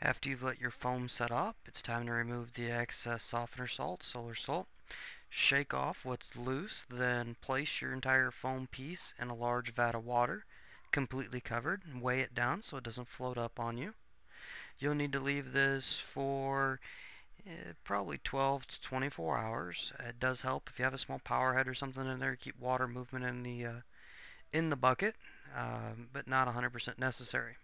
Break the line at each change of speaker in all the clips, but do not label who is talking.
After you've let your foam set up, it's time to remove the excess softener salt, solar salt. Shake off what's loose, then place your entire foam piece in a large vat of water, completely covered, and weigh it down so it doesn't float up on you. You'll need to leave this for probably 12 to 24 hours. It does help if you have a small power head or something in there to keep water movement in the bucket, but not 100% necessary.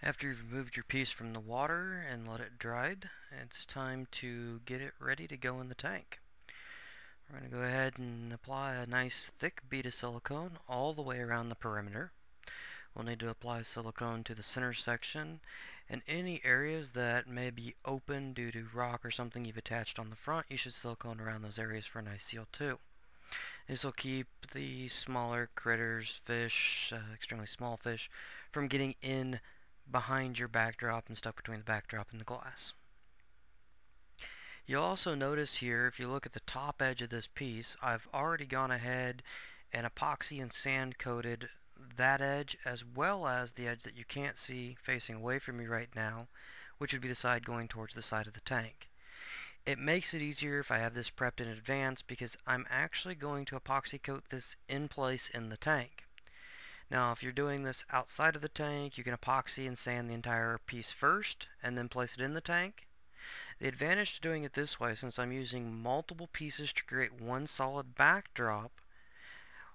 After you've removed your piece from the water and let it dry, it's time to get it ready to go in the tank. We're going to go ahead and apply a nice thick bead of silicone all the way around the perimeter. We'll need to apply silicone to the center section and any areas that may be open due to rock or something you've attached on the front. You should silicone around those areas for a nice seal too. This will keep the smaller critters, fish, extremely small fish, from getting in behind your backdrop and stuck between the backdrop and the glass. You'll also notice here, if you look at the top edge of this piece, I've already gone ahead and epoxy and sand coated that edge as well as the edge that you can't see facing away from me right now, which would be the side going towards the side of the tank. It makes it easier if I have this prepped in advance because I'm actually going to epoxy coat this in place in the tank. Now if you're doing this outside of the tank, you can epoxy and sand the entire piece first and then place it in the tank. The advantage to doing it this way, since I'm using multiple pieces to create one solid backdrop,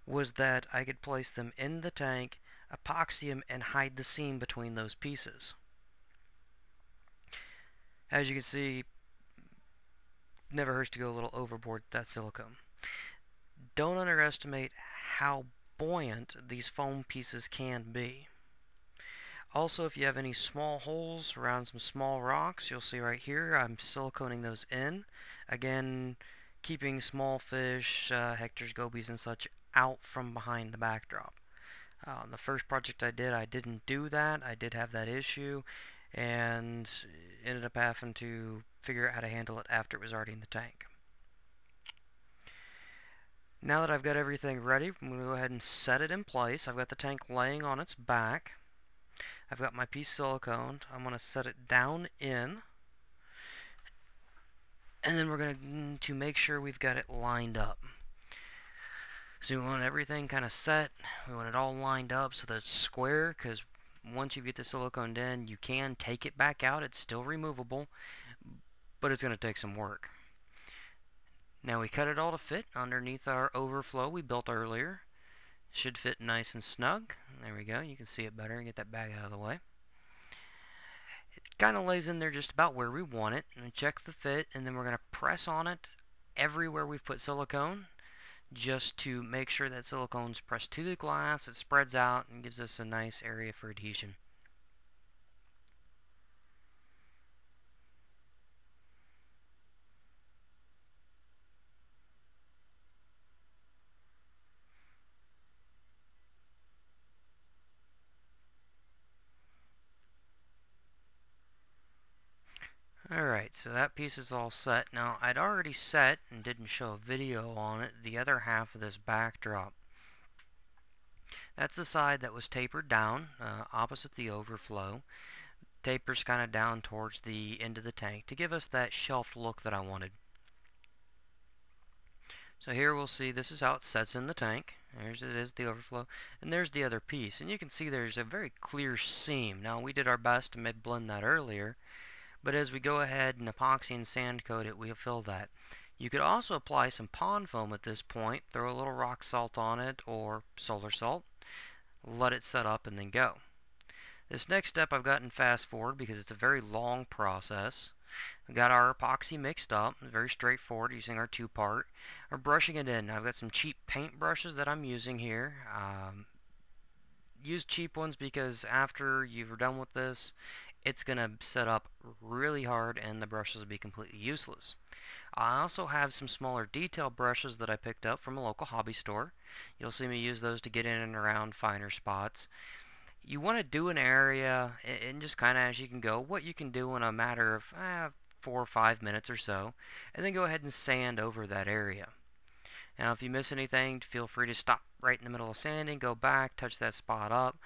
was that I could place them in the tank, epoxy them, and hide the seam between those pieces. As you can see, never hurts to go a little overboard with that silicone. Don't underestimate how buoyant these foam pieces can be. Also, if you have any small holes around some small rocks, you'll see right here I'm siliconing those in. Again, keeping small fish, hectors, gobies, and such out from behind the backdrop. On the first project I didn't do that. I did have that issue and ended up having to figure out how to handle it after it was already in the tank. Now that I've got everything ready, I'm going to go ahead and set it in place. I've got the tank laying on its back. I've got my piece siliconed. I'm going to set it down in. And then we're going to make sure we've got it lined up. So we want everything kind of set. We want it all lined up so that it's square, because once you get the silicone in, you can take it back out. It's still removable, but it's going to take some work. Now we cut it all to fit underneath our overflow we built earlier. Should fit nice and snug. There we go. You can see it better and get that bag out of the way. It kind of lays in there just about where we want it. And check the fit, and then we're going to press on it everywhere we've put silicone, just to make sure that silicone's pressed to the glass, it spreads out, and gives us a nice area for adhesion. Alright, so that piece is all set. Now, I'd already set, and didn't show a video on it, the other half of this backdrop. That's the side that was tapered down, opposite the overflow. Tapers kind of down towards the end of the tank to give us that shelved look that I wanted. So here we'll see this is how it sets in the tank. There's it is, the overflow. And there's the other piece. And you can see there's a very clear seam. Now, we did our best to blend that earlier. But as we go ahead and epoxy and sand coat it, we'll fill that. You could also apply some pond foam at this point, throw a little rock salt on it or solar salt, let it set up, and then go. This next step I've gotten fast forward because it's a very long process. We've got our epoxy mixed up, very straightforward, using our 2-part. We're brushing it in. I've got some cheap paint brushes that I'm using here. Use cheap ones because after you're done with this, it's going to set up really hard and the brushes will be completely useless. I also have some smaller detail brushes that I picked up from a local hobby store. You'll see me use those to get in and around finer spots. You want to do an area and just kind of as you can go, what you can do in a matter of 4 or 5 minutes or so, and then go ahead and sand over that area. Now if you miss anything, feel free to stop right in the middle of sanding, go back, touch that spot up.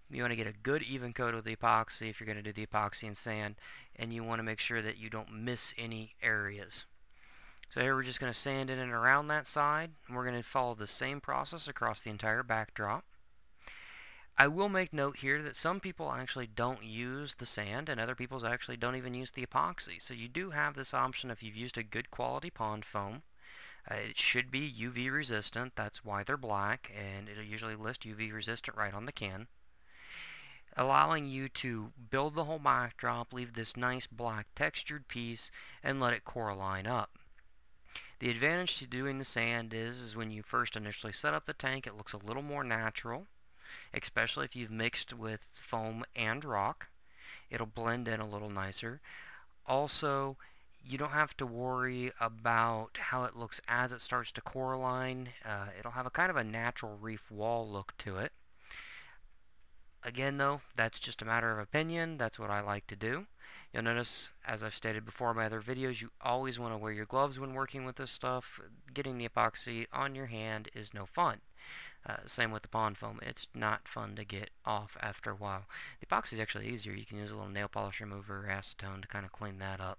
You want to get a good even coat of the epoxy if you're going to do the epoxy and sand, and you want to make sure that you don't miss any areas. So here we're just going to sand in and around that side, and we're going to follow the same process across the entire backdrop. I will make note here that some people actually don't use the sand, and other people actually don't even use the epoxy. So you do have this option if you've used a good quality pond foam. It should be UV resistant, that's why they're black, and it'll usually list UV resistant right on the can, allowing you to build the whole backdrop, leave this nice black textured piece, and let it coralline up. The advantage to doing the sand is when you first initially set up the tank, it looks a little more natural, especially if you've mixed with foam and rock. It'll blend in a little nicer. Also, you don't have to worry about how it looks as it starts to coralline. It'll have a kind of a natural reef wall look to it. Again though, that's just a matter of opinion. That's what I like to do. You'll notice, as I've stated before in my other videos, you always want to wear your gloves when working with this stuff. Getting the epoxy on your hand is no fun. Same with the pond foam. It's not fun to get off after a while. The epoxy is actually easier. You can use a little nail polish remover or acetone to kind of clean that up.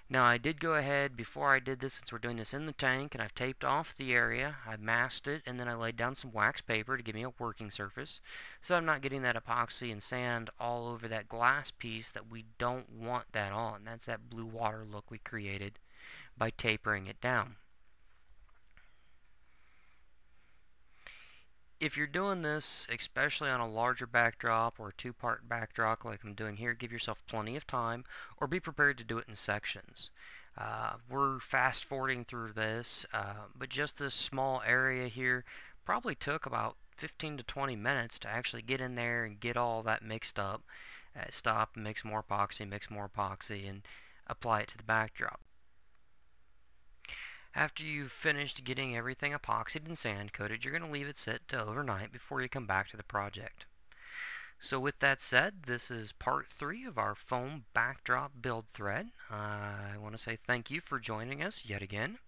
Now I did go ahead before I did this, since we're doing this in the tank, and I've taped off the area. I masked it, and then I laid down some wax paper to give me a working surface, so I'm not getting that epoxy and sand all over that glass piece that we don't want that on. That's that blue water look we created by tapering it down. If you're doing this, especially on a larger backdrop or a two-part backdrop like I'm doing here, give yourself plenty of time, or be prepared to do it in sections. We're fast forwarding through this, but just this small area here probably took about 15 to 20 minutes to actually get in there and get all that mixed up. Stop, mix more epoxy, and apply it to the backdrop. After you've finished getting everything epoxied and sand coated, you're going to leave it sit to overnight before you come back to the project. So with that said, this is part 3 of our foam backdrop build thread. I want to say thank you for joining us yet again.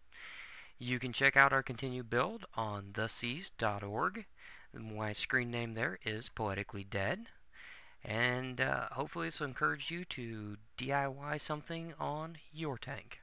You can check out our continued build on theseas.org. My screen name there is Poetically Dead. And hopefully this will encourage you to DIY something on your tank.